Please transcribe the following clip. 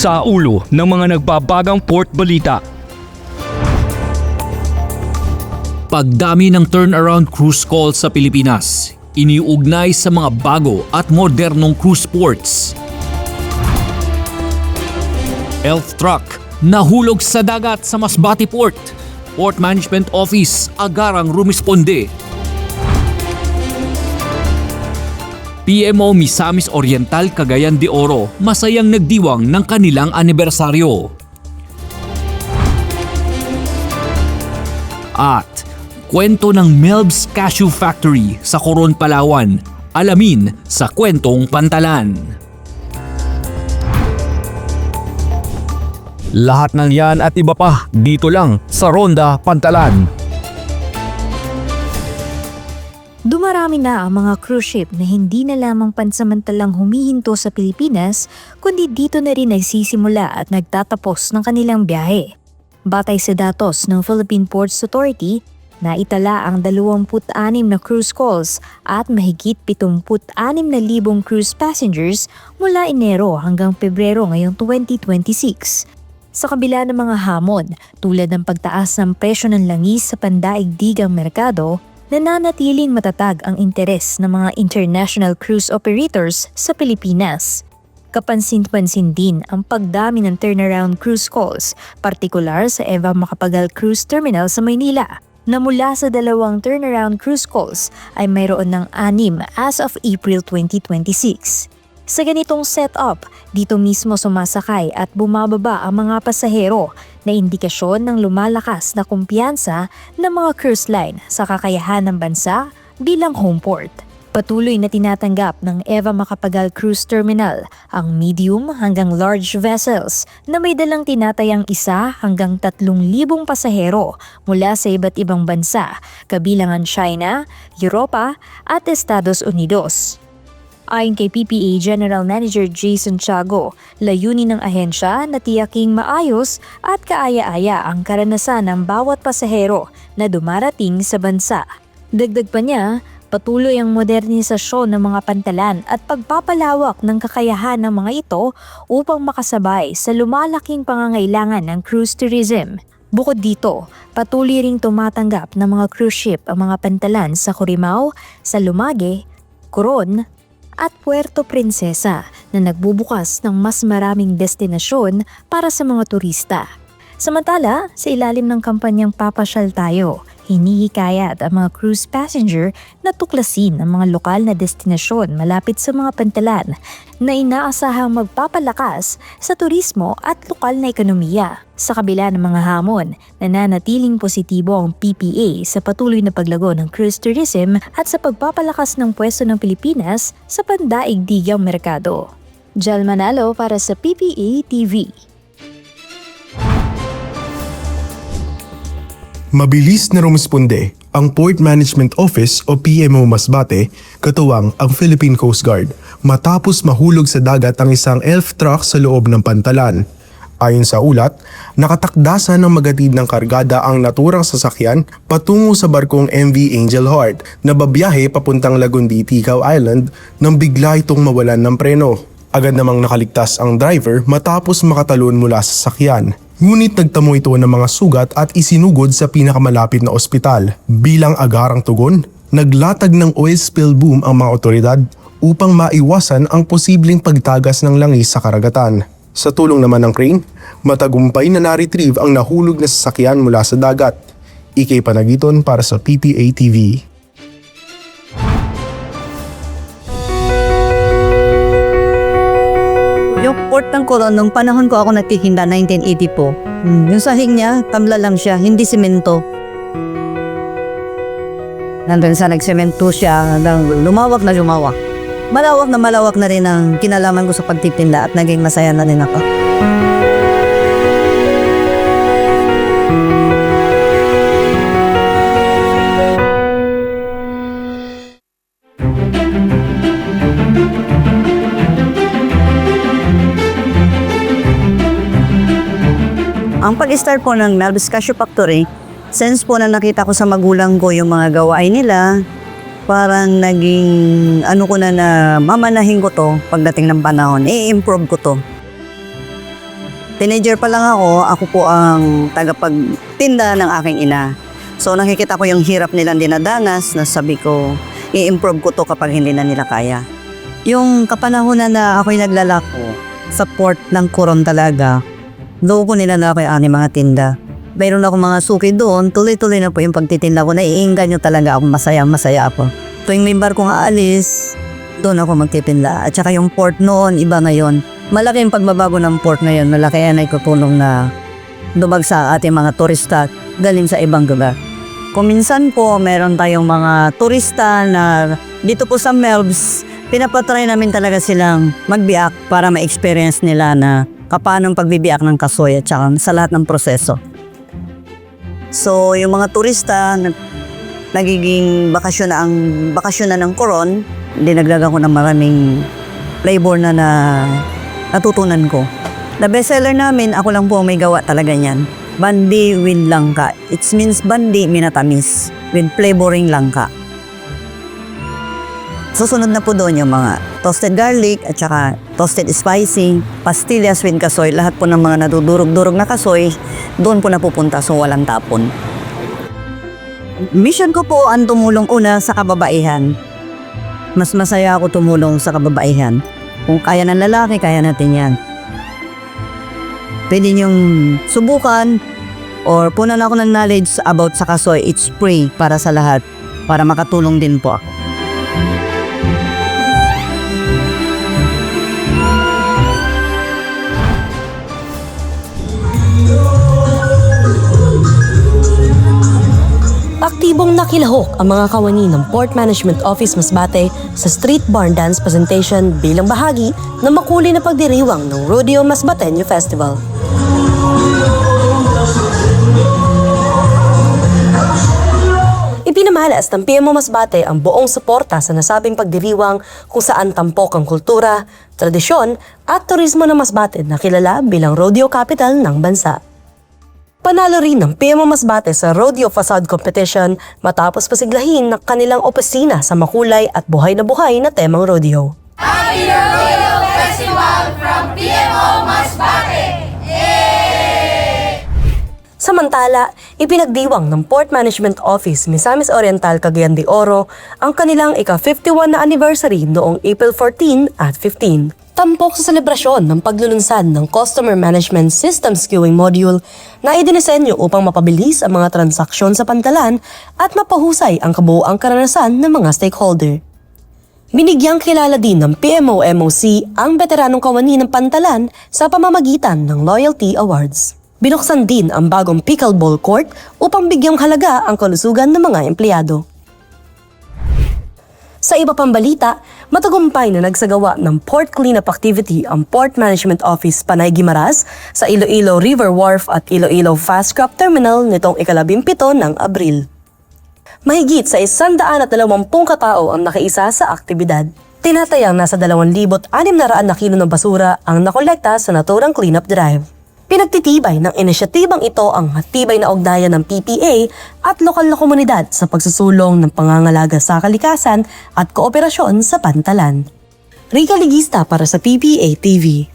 sa ulo ng mga nagbabagang port balita. Pagdami ng turnaround cruise calls sa Pilipinas, iniugnay sa mga bago at modernong cruise ports. Elf truck nahulog sa dagat sa Masbate Port. Port Management Office agarang rumisponde. PMO Misamis Oriental Cagayan de Oro masayang nagdiwang ng kanilang anibersaryo. At kwento ng Melb's Cashew Factory sa Coron, Palawan. Alamin sa Kwentong Pantalan. Lahat ng yan at iba pa dito lang sa Ronda Pantalan. Dumarami na ang mga cruise ship na hindi na lamang pansamantalang humihinto sa Pilipinas, kundi dito na rin nagsisimula at nagtatapos ng kanilang biyahe. Batay sa datos ng Philippine Ports Authority, naitala ang 26 na cruise calls at mahigit 76,000 cruise passengers mula Enero hanggang Pebrero ngayong 2026. Sa kabila ng mga hamon tulad ng pagtaas ng presyo ng langis sa pandaigdigang merkado, nananatiling matatag ang interes ng mga international cruise operators sa Pilipinas. Kapansin-pansin din ang pagdami ng turnaround cruise calls, partikular sa Eva Macapagal Cruise Terminal sa Maynila, na mula sa 2 turnaround cruise calls ay mayroon ng 6 as of April 2026. Sa ganitong setup, dito mismo sumasakay at bumababa ang mga pasahero na indikasyon ng lumalakas na kumpiyansa ng mga cruise line sa kakayahan ng bansa bilang home port. Patuloy na tinatanggap ng Eva Macapagal Cruise Terminal ang medium hanggang large vessels na may dalang tinatayang 1 hanggang 3,000 pasahero mula sa iba't ibang bansa, kabilangan China, Europa at Estados Unidos. Ayon kay PPA General Manager Jason Tiago, layunin ng ahensya na tiyaking maayos at kaaya-aya ang karanasan ng bawat pasahero na dumarating sa bansa. Dagdag pa niya, patuloy ang modernisasyon ng mga pantalan at pagpapalawak ng kakayahan ng mga ito upang makasabay sa lumalaking pangangailangan ng cruise tourism. Bukod dito, patuloy ring tumatanggap ng mga cruise ship ang mga pantalan sa Corimao, sa Lumage, Coron, at Puerto Princesa na nagbubukas ng mas maraming destinasyon para sa mga turista. Samantala, sa ilalim ng kampanyang Papasyal Tayo, hinihikayat ang mga cruise passenger na tuklasin ang mga lokal na destinasyon malapit sa mga pantalan na inaasahang magpapalakas sa turismo at lokal na ekonomiya. Sa kabila ng mga hamon, nananatiling positibo ang PPA sa patuloy na paglago ng cruise tourism at sa pagpapalakas ng pwesto ng Pilipinas sa pandaigdigang merkado. Jel Manalo para sa PPA TV. Mabilis na rumisponde ang Port Management Office o PMO Masbate, katuwang ang Philippine Coast Guard, matapos mahulog sa dagat ang isang elf truck sa loob ng pantalan. Ayon sa ulat, nakatakdasan ng magatid ng kargada ang naturang sasakyan patungo sa barkong MV Angel Heart na babiyahe papuntang Lagundi, Ticao Island nang bigla itong mawalan ng preno. Agad namang nakaligtas ang driver matapos makatalon mula sa sasakyan. Ngunit nagtamo ito ng mga sugat at isinugod sa pinakamalapit na ospital. Bilang agarang tugon, naglatag ng oil spill boom ang mga otoridad upang maiwasan ang posibleng pagtagas ng langis sa karagatan. Sa tulong naman ng crane, matagumpay na na-retrieve ang nahulog na sasakyan mula sa dagat. Ikay Panagiton para sa PPA TV. Yung port ng Coron, nung panahon ko ako nagtitinda, 1980 po. Yung sahig niya, tamla lang siya, hindi simento. Nandun sa nagsemento siya, lumawak na lumawak. Malawak na rin ang kinalaman ko sa pagtitinda at naging masaya na rin ako. Ang pag-start po ng Melb's Cashew Factory, since po na nakita ko sa magulang ko yung mga gawain nila, parang naging ko na mamanahin ko to pagdating ng panahon, i-improve ko to. Teenager pa lang ako po ang tagapagtinda ng aking ina. So nakikita ko yung hirap nilang dinadanas na sabi ko, i-improve ko to kapag hindi na nila kaya. Yung kapanahonan na ako'y naglalako sa port ng Coron talaga, doon ko nilalako yung aking mga tinda. Mayroon ako mga suki doon, tuloy-tuloy na po yung pagtitinda ko, naiinggan nyo talaga ako, masaya ako. Tuwing may barkong aalis, doon ako magtitinda. At saka yung port noon, iba ngayon. Malaki yung pagbabago ng port ngayon, malaki yan ay tutulong na dumagsa ating mga turista galing sa ibang lugar. Kung minsan po, meron tayong mga turista na dito po sa Melbs, pinapatry namin talaga silang magbiak para ma-experience nila na paano pagbibiak ng kasoy at saka sa lahat ng proseso. So, yung mga turista, nagiging bakasyon na ng Coron, dinagdagan ko ng maraming flavor na natutunan ko. The bestseller namin, ako lang po may gawa talaga niyan. Bandi with langka. It means bandi minatamis with flavoring langka. Susunod na po doon yung mga toasted garlic at saka toasted spicy, pastillas with kasoy. Lahat po ng mga nadudurog-durog na kasoy, doon po napupunta so walang tapon. Mission ko po ang tumulong una sa kababaihan. Mas masaya ako tumulong sa kababaihan. Kung kaya ng lalaki, kaya natin yan. Pwede niyong subukan or punan ako ng knowledge about sa kasoy. It's free para sa lahat. Para makatulong din po ako. Aktibong nakilahok ang mga kawani ng Port Management Office Masbate sa Street Barn Dance Presentation bilang bahagi ng makulay na pagdiriwang ng Rodeo Masbateño Festival. Ipinamalas ng PMO Masbate ang buong suporta sa nasabing pagdiriwang kung saan tampok ang kultura, tradisyon at turismo ng Masbate na kilala bilang rodeo capital ng bansa. Panalo rin ng PMO Masbate sa Rodeo Facade Competition matapos pasiglahin ng kanilang opisina sa makulay at buhay na temang rodeo. Happy Rodeo Festival from PMO Masbate! Samantala, ipinagdiwang ng Port Management Office Misamis Oriental Cagayan de Oro ang kanilang ika-51 na anniversary noong April 14 at 15. Tampok sa selebrasyon ng paglulunsad ng Customer Management Systems Queuing Module na idinisenyo upang mapabilis ang mga transaksyon sa pantalan at mapahusay ang kabuuang karanasan ng mga stakeholder. Binigyang kilala din ng PMO-MOC ang veteranong kawani ng pantalan sa pamamagitan ng Loyalty Awards. Binuksan din ang bagong pickleball court upang bigyang halaga ang kalusugan ng mga empleyado. Sa iba pang balita, matagumpay na nagsagawa ng port cleanup activity ang Port Management Office Panay Guimaras sa Iloilo River Wharf at Iloilo Fast Scrap Terminal nitong ika-17 ng Abril. Mahigit sa 120 katao ang nakaisa sa aktibidad. Tinatayang nasa 2,600 na kilo ng basura ang nakolekta sa naturang cleanup drive. Pinagtitibay ng inisyatibang ito ang matibay na ugnayan ng PPA at lokal na komunidad sa pagsusulong ng pangangalaga sa kalikasan at kooperasyon sa pantalan. Rica Ligista para sa PPA TV.